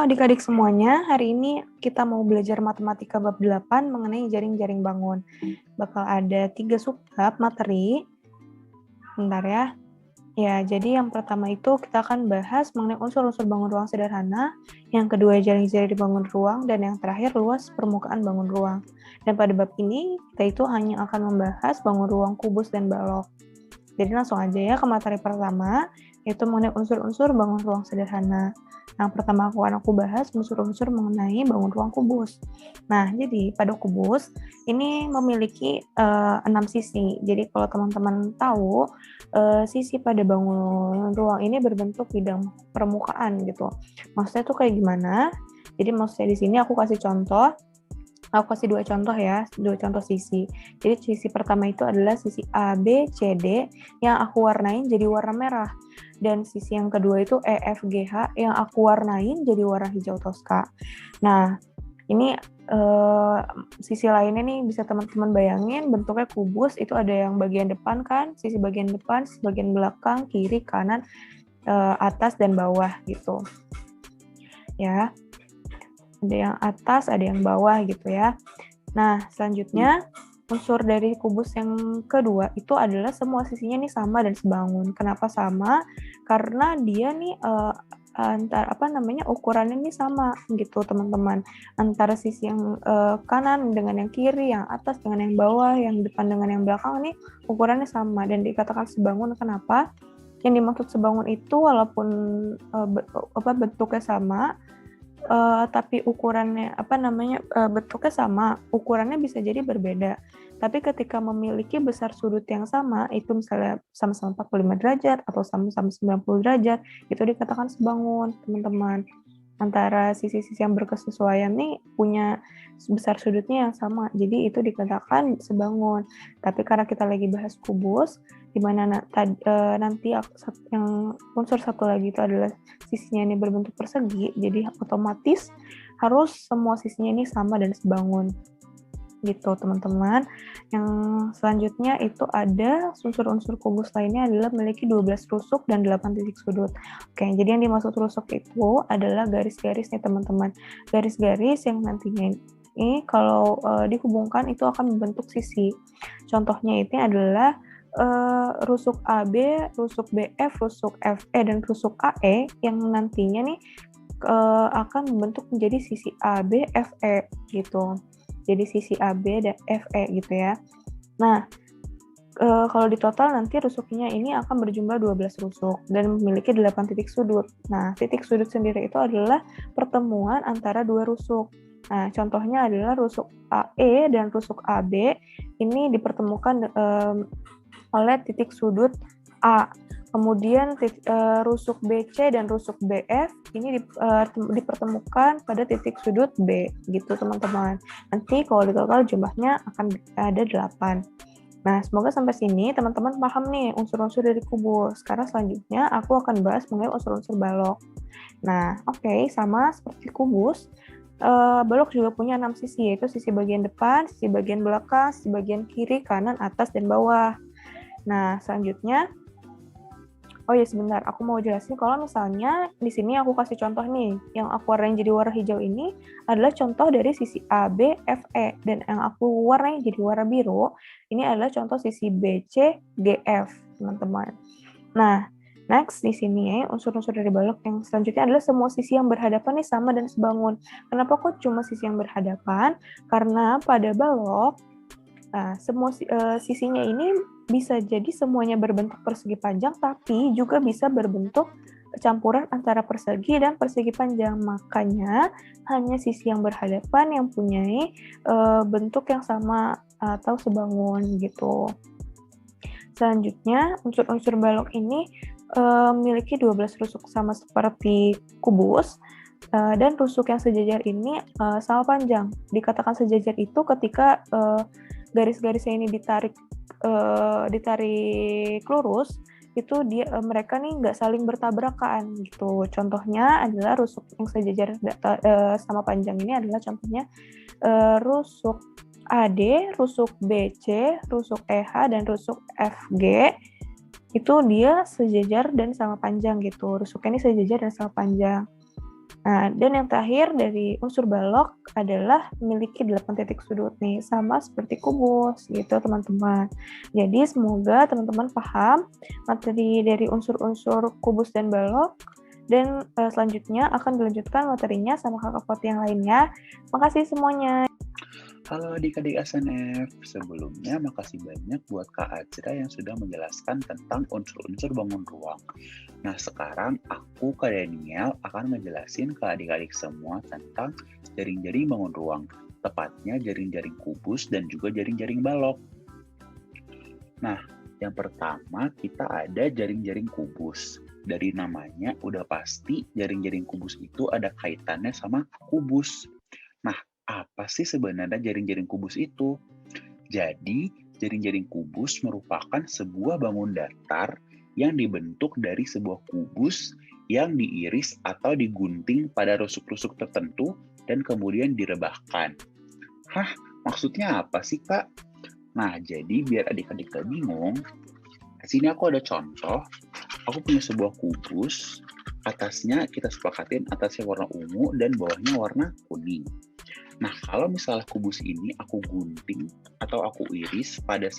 adik-adik semuanya, hari ini kita mau belajar matematika bab 8 mengenai jaring-jaring bangun. Bakal ada 3 subbab materi. Bentar ya. Ya, jadi yang pertama itu kita akan bahas mengenai unsur-unsur bangun ruang sederhana, yang kedua jaring-jaring bangun ruang, dan yang terakhir luas permukaan bangun ruang. Dan pada bab ini, kita itu hanya akan membahas bangun ruang kubus dan balok. Jadi langsung aja ya ke materi pertama, yaitu mengenai unsur-unsur bangun ruang sederhana. Yang pertama aku bahas unsur-unsur mengenai bangun ruang kubus. Nah, jadi pada kubus ini memiliki 6 sisi. Jadi kalau teman-teman tahu, sisi pada bangun ruang ini berbentuk bidang permukaan gitu. Maksudnya tuh kayak gimana? Jadi maksudnya di sini aku kasih contoh. Aku kasih 2 contoh ya, 2 contoh sisi. Jadi sisi pertama itu adalah sisi A, B, C, D yang aku warnain jadi warna merah. Dan sisi yang kedua itu E, F, G, H yang aku warnain jadi warna hijau toska. Nah, ini sisi lainnya nih bisa teman-teman bayangin bentuknya kubus, itu ada yang bagian depan kan, sisi bagian depan, sisi bagian belakang, kiri, kanan, atas, dan bawah gitu. Ya. Ada yang atas, ada yang bawah gitu ya. Nah, selanjutnya unsur dari kubus yang kedua itu adalah semua sisinya nih sama dan sebangun. Kenapa sama? Karena dia nih ukurannya nih sama gitu teman-teman. Antara sisi yang kanan dengan yang kiri, yang atas dengan yang bawah, yang depan dengan yang belakang nih ukurannya sama dan dikatakan sebangun. Kenapa? Yang dimaksud sebangun itu walaupun bentuknya sama, tapi ukurannya bentuknya sama, ukurannya bisa jadi berbeda. Tapi ketika memiliki besar sudut yang sama, itu misalnya sama-sama 45 derajat atau sama-sama 90 derajat, itu dikatakan sebangun, teman-teman. Antara sisi-sisi yang berkesesuaian nih punya besar sudutnya yang sama, jadi itu dikatakan sebangun. Tapi karena kita lagi bahas kubus, di mana nanti yang unsur satu lagi itu adalah sisinya ini berbentuk persegi, jadi otomatis harus semua sisinya ini sama dan sebangun. Gitu teman-teman. Yang selanjutnya itu ada unsur-unsur kubus lainnya adalah memiliki 12 rusuk dan 8 titik sudut. Oke, jadi yang dimaksud rusuk itu adalah garis-garis nih teman-teman. Garis-garis yang nantinya ini kalau dihubungkan itu akan membentuk sisi. Contohnya ini adalah rusuk AB, rusuk BF, rusuk FE, dan rusuk AE yang nantinya nih akan membentuk menjadi sisi AB, FE gitu. Jadi sisi AB dan FE gitu ya. Nah, kalau di total nanti rusuknya ini akan berjumlah 12 rusuk dan memiliki 8 titik sudut. Nah, titik sudut sendiri itu adalah pertemuan antara dua rusuk. Nah, contohnya adalah rusuk AE dan rusuk AB ini dipertemukan oleh titik sudut A. Kemudian rusuk BC dan rusuk BF ini dipertemukan pada titik sudut B, gitu teman-teman. Nanti kalau di total jumlahnya akan ada 8. Nah, semoga sampai sini teman-teman paham nih unsur-unsur dari kubus. Sekarang selanjutnya aku akan bahas mengenai unsur-unsur balok. Nah, oke, sama seperti kubus, balok juga punya 6 sisi, yaitu sisi bagian depan, sisi bagian belakang, sisi bagian kiri, kanan, atas, dan bawah. Nah, selanjutnya, oh ya sebentar, aku mau jelasin kalau misalnya di sini aku kasih contoh nih, yang aku warnain jadi warna hijau ini adalah contoh dari sisi A, B, F, E, dan yang aku warnain jadi warna biru, ini adalah contoh sisi B, C, G, F, teman-teman. Nah, next di sini unsur-unsur dari balok yang selanjutnya adalah semua sisi yang berhadapan nih sama dan sebangun. Kenapa kok cuma sisi yang berhadapan? Karena pada balok, semua sisinya ini bisa jadi semuanya berbentuk persegi panjang, tapi juga bisa berbentuk campuran antara persegi dan persegi panjang. Makanya hanya sisi yang berhadapan yang punya bentuk yang sama atau sebangun gitu. Selanjutnya, unsur-unsur balok ini memiliki 12 rusuk sama seperti kubus. Dan rusuk yang sejajar ini sama panjang. Dikatakan sejajar itu ketika garis-garisnya ini ditarik lurus, itu mereka nih nggak saling bertabrakan gitu. Contohnya adalah rusuk yang sejajar sama panjang ini adalah contohnya rusuk AD, rusuk BC, rusuk EH, dan rusuk FG. Itu dia sejajar dan sama panjang gitu. Rusuknya ini sejajar dan sama panjang. Nah, dan yang terakhir dari unsur balok adalah memiliki 8 titik sudut nih, sama seperti kubus gitu teman-teman. Jadi semoga teman-teman paham materi dari unsur-unsur kubus dan balok, dan selanjutnya akan dilanjutkan materinya sama kakak Poti yang lainnya. Makasih semuanya. Halo adik-adik SNF, sebelumnya makasih banyak buat Kak Ajra yang sudah menjelaskan tentang unsur-unsur bangun ruang. Nah sekarang aku, Kak Daniel, akan menjelasin ke adik-adik semua tentang jaring-jaring bangun ruang, tepatnya jaring-jaring kubus dan juga jaring-jaring balok. Nah, yang pertama kita ada jaring-jaring kubus. Dari namanya udah pasti jaring-jaring kubus itu ada kaitannya sama kubus. Nah, apa sih sebenarnya jaring-jaring kubus itu? Jadi, jaring-jaring kubus merupakan sebuah bangun datar yang dibentuk dari sebuah kubus yang diiris atau digunting pada rusuk-rusuk tertentu dan kemudian direbahkan. Hah, maksudnya apa sih, Kak? Nah, jadi biar adik-adik gak bingung, di sini aku ada contoh. Aku punya sebuah kubus, atasnya kita sepakatin atasnya warna ungu dan bawahnya warna kuning. Nah, kalau misalnya kubus ini aku gunting atau aku iris pada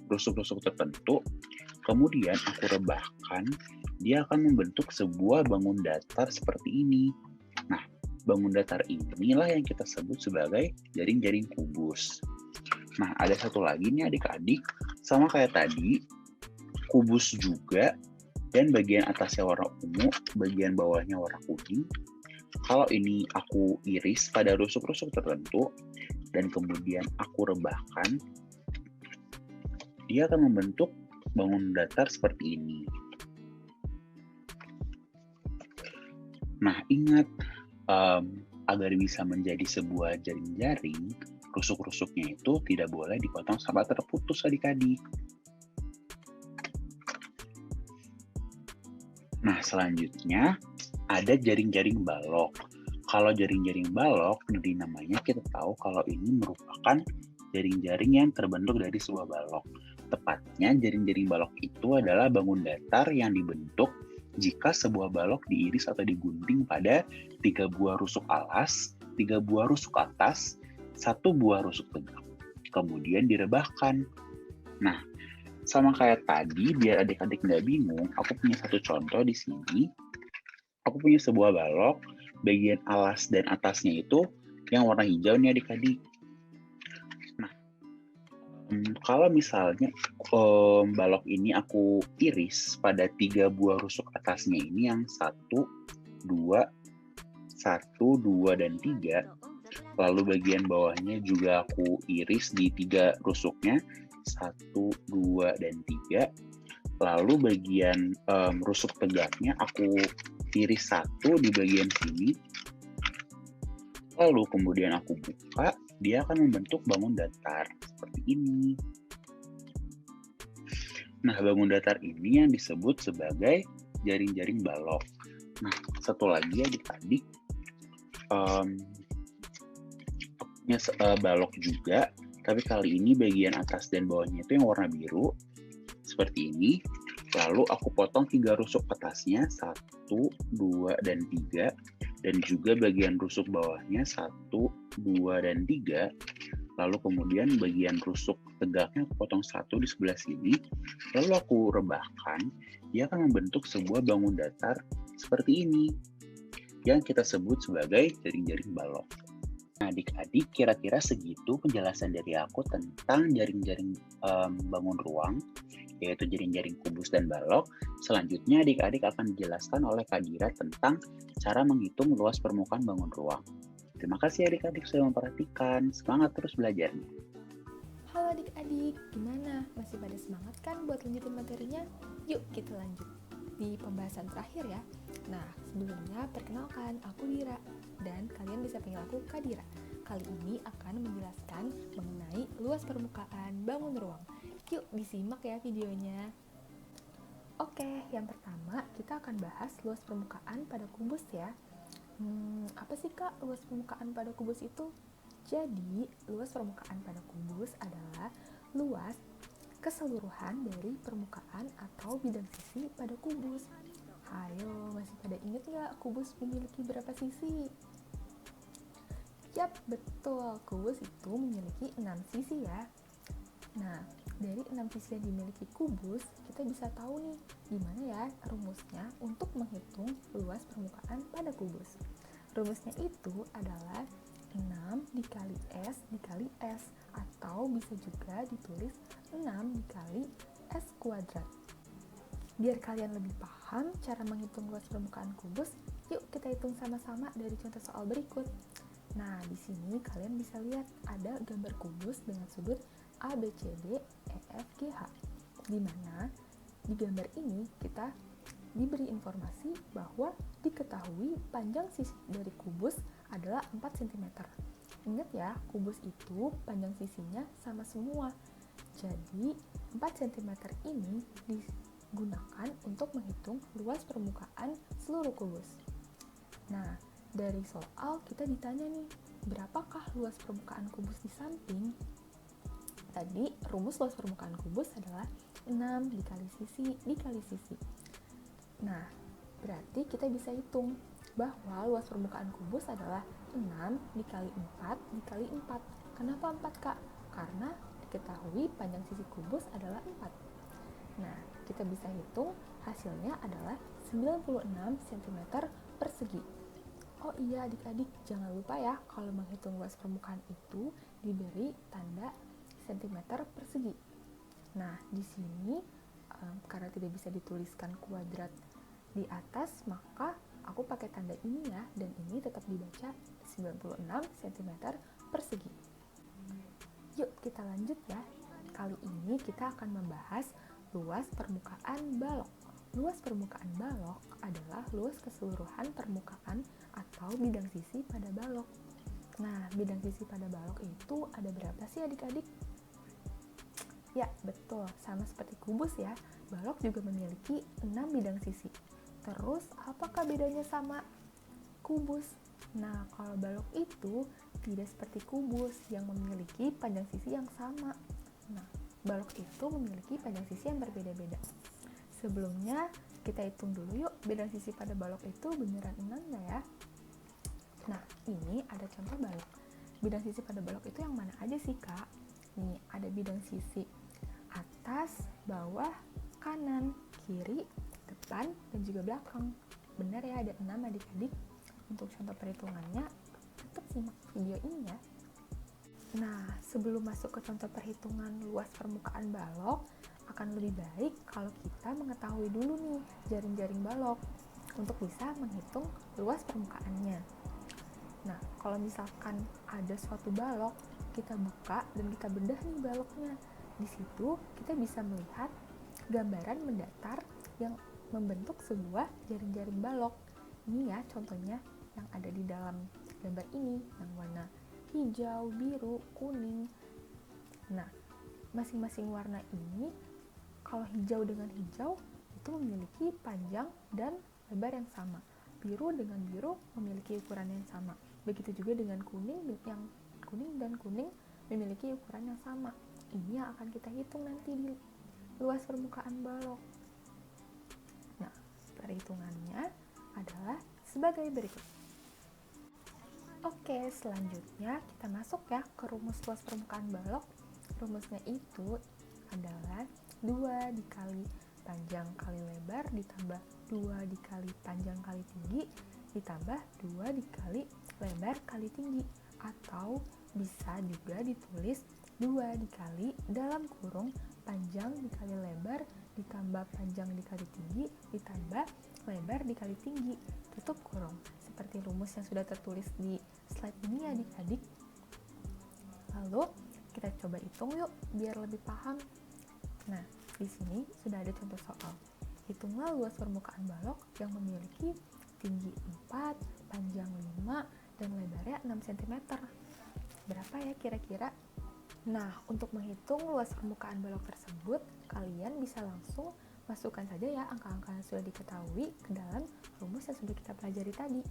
rusuk-rusuk tertentu, kemudian aku rebahkan, dia akan membentuk sebuah bangun datar seperti ini. Nah, bangun datar inilah yang kita sebut sebagai jaring-jaring kubus. Nah, ada satu lagi nih adik-adik, sama kayak tadi, kubus juga, dan bagian atasnya warna ungu, bagian bawahnya warna kuning. Kalau ini aku iris pada rusuk-rusuk tertentu dan kemudian aku rebahkan, dia akan membentuk bangun datar seperti ini. Nah, ingat, agar bisa menjadi sebuah jaring-jaring, rusuk-rusuknya itu tidak boleh dipotong sampai terputus adik-adik. Nah, selanjutnya ada jaring-jaring balok. Kalau jaring-jaring balok, dari namanya kita tahu kalau ini merupakan jaring-jaring yang terbentuk dari sebuah balok. Tepatnya, jaring-jaring balok itu adalah bangun datar yang dibentuk jika sebuah balok diiris atau digunting pada 3 buah rusuk alas, 3 buah rusuk atas, 1 buah rusuk tegak. Kemudian direbahkan. Nah, sama kayak tadi, biar adik-adik nggak bingung, aku punya satu contoh di sini. Aku punya sebuah balok, bagian alas dan atasnya itu yang warna hijau nih adik-adik. Nah, kalau misalnya balok ini aku iris pada 3 buah rusuk atasnya ini yang 1, 2, 1, 2, dan 3, lalu bagian bawahnya juga aku iris di 3 rusuknya, 1, 2, dan 3, lalu bagian rusuk tegaknya aku iris 1 di bagian sini, lalu kemudian aku buka, dia akan membentuk bangun datar seperti ini. Nah, bangun datar ini yang disebut sebagai jaring-jaring balok. Nah, satu lagi adik-adik, punya balok juga, tapi kali ini bagian atas dan bawahnya itu yang warna biru, seperti ini. Lalu aku potong 3 rusuk atasnya, 1, 2, dan 3. Dan juga bagian rusuk bawahnya, 1, 2, dan 3. Lalu kemudian bagian rusuk tegaknya aku potong 1 di sebelah sini. Lalu aku rebahkan, dia akan membentuk sebuah bangun datar seperti ini, yang kita sebut sebagai jaring-jaring balok. Nah, adik-adik, kira-kira segitu penjelasan dari aku tentang jaring-jaring bangun ruang, yaitu jaring-jaring kubus dan balok. Selanjutnya adik-adik akan dijelaskan oleh Kak Dira tentang cara menghitung luas permukaan bangun ruang. Terima kasih adik-adik sudah memperhatikan. Semangat terus belajarnya. Halo adik-adik, gimana? Masih pada semangat kan buat lanjutin materinya? Yuk kita lanjut di pembahasan terakhir ya. Nah, sebelumnya perkenalkan aku Dira, dan kalian bisa panggil aku Kak Dira. Kali ini akan menjelaskan mengenai luas permukaan bangun ruang. Yuk disimak ya videonya. Oke, yang pertama kita akan bahas luas permukaan pada kubus ya. Apa sih Kak luas permukaan pada kubus itu? Jadi, luas permukaan pada kubus adalah luas keseluruhan dari permukaan atau bidang sisi pada kubus. Ayo, masih pada inget nggak kubus memiliki berapa sisi? Yap, betul. Kubus itu memiliki 6 sisi ya. Nah, dari 6 sisi yang dimiliki kubus, kita bisa tahu nih gimana ya rumusnya untuk menghitung luas permukaan pada kubus. Rumusnya itu adalah 6 dikali S dikali S, atau bisa juga ditulis 6 dikali S kuadrat. Biar kalian lebih paham cara menghitung luas permukaan kubus, yuk kita hitung sama-sama dari contoh soal berikut. Nah, di sini kalian bisa lihat ada gambar kubus dengan sudut A, B, C, D, E, F, G, H. Di mana di gambar ini kita diberi informasi bahwa diketahui panjang sisi dari kubus adalah 4 cm. Ingat ya, kubus itu panjang sisinya sama semua. Jadi, 4 cm ini digunakan untuk menghitung luas permukaan seluruh kubus. Nah, dari soal kita ditanya nih, berapakah luas permukaan kubus di samping? Tadi rumus luas permukaan kubus adalah 6 dikali sisi dikali sisi. Nah, berarti kita bisa hitung bahwa luas permukaan kubus adalah 6 dikali 4 dikali 4. Kenapa 4, Kak? Karena diketahui panjang sisi kubus adalah 4. Nah, kita bisa hitung hasilnya adalah 96 cm persegi. Oh iya adik-adik, jangan lupa ya kalau menghitung luas permukaan itu diberi tanda cm persegi. Nah, di sini karena tidak bisa dituliskan kuadrat di atas, maka aku pakai tanda ini ya, dan ini tetap dibaca 96 cm persegi. Yuk kita lanjut ya. Kali ini kita akan membahas luas permukaan balok. Luas permukaan balok adalah luas keseluruhan permukaan atau bidang sisi pada balok. Nah, bidang sisi pada balok itu ada berapa sih adik-adik? Ya, betul. Sama seperti kubus ya, balok juga memiliki 6 bidang sisi. Terus, apakah bedanya sama kubus? Nah, kalau balok itu tidak seperti kubus yang memiliki panjang sisi yang sama. Nah, balok itu memiliki panjang sisi yang berbeda-beda. Sebelumnya, kita hitung dulu yuk, bidang sisi pada balok itu beneran 6 nggak ya? Nah, ini ada contoh balok. Bidang sisi pada balok itu yang mana aja sih, Kak? Nih, ada bidang sisi atas, bawah, kanan, kiri, depan, dan juga belakang. Benar ya, ada 6 adik-adik. Untuk contoh perhitungannya, tetap simak video ini ya. Nah, sebelum masuk ke contoh perhitungan luas permukaan balok, akan lebih baik kalau kita mengetahui dulu nih jaring-jaring balok untuk bisa menghitung luas permukaannya. Nah, kalau misalkan ada suatu balok, kita buka dan kita bedah nih baloknya. Di situ kita bisa melihat gambaran mendatar yang membentuk sebuah jaring-jaring balok. Ini ya contohnya yang ada di dalam gambar ini, yang warna hijau, biru, kuning. Nah, masing-masing warna ini, kalau hijau dengan hijau, itu memiliki panjang dan lebar yang sama. Biru dengan biru memiliki ukuran yang sama. Begitu juga dengan kuning, yang kuning dan kuning memiliki ukuran yang sama. Ini yang akan kita hitung nanti di luas permukaan balok. Nah, perhitungannya adalah sebagai berikut. Oke, selanjutnya kita masuk ya ke rumus luas permukaan balok. Rumusnya itu adalah 2 dikali panjang kali lebar ditambah 2 dikali panjang kali tinggi ditambah 2 dikali lebar kali tinggi, atau bisa juga ditulis 2 dikali dalam kurung panjang dikali lebar ditambah panjang dikali tinggi ditambah lebar dikali tinggi tutup kurung, seperti rumus yang sudah tertulis di slide ini ya adik-adik. Lalu kita coba hitung yuk biar lebih paham. Nah, di sini sudah ada contoh soal. Hitunglah luas permukaan balok yang memiliki tinggi 4, panjang 5, dan lebarnya 6 cm. Berapa ya kira-kira? Nah, untuk menghitung luas permukaan balok tersebut, kalian bisa langsung masukkan saja ya angka-angka yang sudah diketahui ke dalam rumus yang sudah kita pelajari tadi.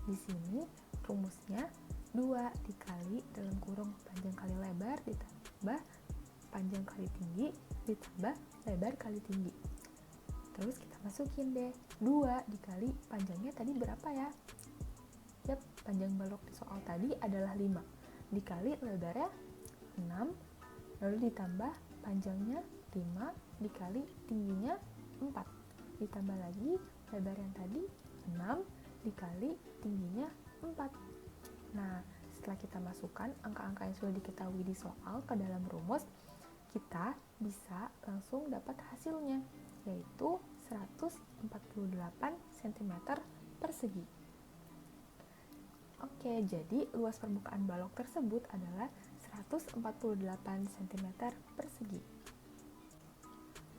Di sini rumusnya 2 dikali dalam kurung panjang kali lebar ditambah panjang kali tinggi ditambah lebar kali tinggi. Terus kita masukin deh 2 dikali panjangnya tadi berapa ya? Yap, panjang balok di soal tadi adalah 5 dikali lebarnya 6, lalu ditambah panjangnya 5 dikali tingginya 4, ditambah lagi lebar yang tadi 6 dikali tingginya 4. Nah, setelah kita masukkan angka-angka yang sudah diketahui di soal ke dalam rumus, kita bisa langsung dapat hasilnya, yaitu 148 cm persegi. Oke, jadi luas permukaan balok tersebut adalah 148 cm persegi.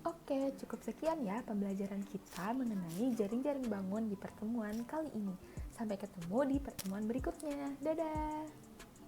Oke, cukup sekian ya pembelajaran kita mengenai jaring-jaring bangun di pertemuan kali ini. Sampai ketemu di pertemuan berikutnya. Dadah!